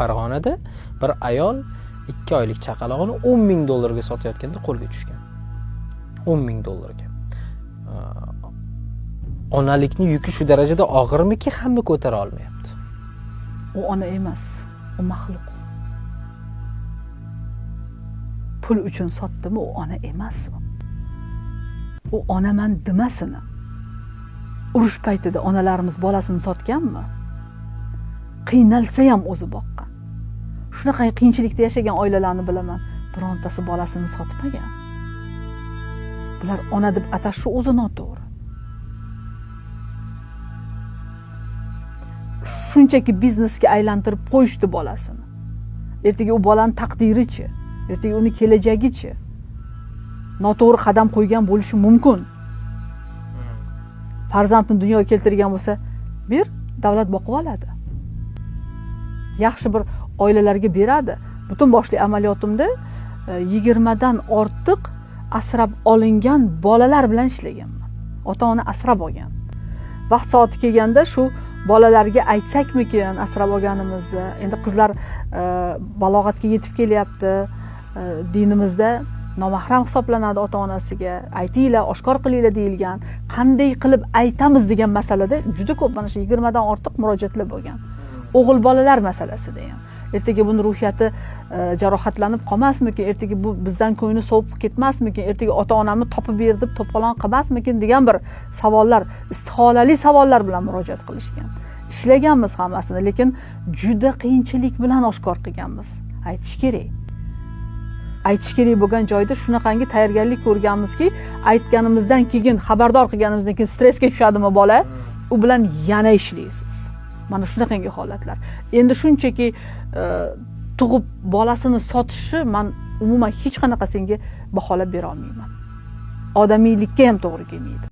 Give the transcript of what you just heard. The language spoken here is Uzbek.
Farg'onada bir ayol 2 oylik chaqalog'ini $10,000 ga sotayotganda qo'lga tushgan. $10,000 ga. Onalikning yuki shu darajada og'irmiki, hamma ko'tara olmayapti. U ona emas, u maxluq. Pul uchun sotdimi, u ona emas u. U onaman demasini. Urush paytida onalarimiz bolasini sotganmi? Qiynalsa ham o'zi boqqan. Shunaqa qiyinchilikda yashagan oilalarni bilaman. Birontasi bolasini sotmagan. Bular ona deb atashi o'zi noto'g'ri. Shunchaki biznesga aylantirib qo'yishdi bolasini. Ertaga u bolaning taqdiri-chi, ertaga uni kelajagi-chi noto'g'ri qadam qo'ygan bo'lishi mumkin. Farzandni dunyoga keltirgan bo'lsa, bir davlat boqib oladi. Yaxshi bir oilalarga beradi. Butun boshli amaliyotimda 20 dan ortiq asrab olingan bolalar bilan ishlaganman. Ota-ona asrab olgan. Vaqt soati kelganda shu bolalarga aytsakmikin asrab olganimizni, endi qizlar balog'atga yetib kelyapti, dinimizda nomahram hisoblanadi ota-onasiga, aytinglar, oshkor qilinglar deyilgan. Qanday qilib aytamiz degan masalada juda ko'p mana shu 20 dan ortiq murojaatlar bo'lgan. O'g'il bolalar masalasida ham. Ertaga buni ruhiyati jarohatlanib qolmasmikin, ertaga bu bizdan ko'ngli sovib ketmasmikin, ertaga ota-onamni topib ber deb to'polon qilmasmikin degan bir savollar, istiholali savollar bilan murojaat qilishgan. Ishlaganmiz hammasini, lekin juda qiyinchilik bilan oshkor qilganmiz. Aytish kerak. Aytish kerak bo'lgan joyda shunaqangi tayyorgarlik ko'rganmizki, aytganimizdan keyin, xabardor qilganimizdan keyin stressga tushadimi bola, u bilan yana ishlaysiz. Mana shunaqangi holatlar. Endi shunchaki tug'ib bolasini sotishi men umuman hech qanaqa senga baholab bera olmayman. Odamiylikka ham to'g'ri kelmaydi.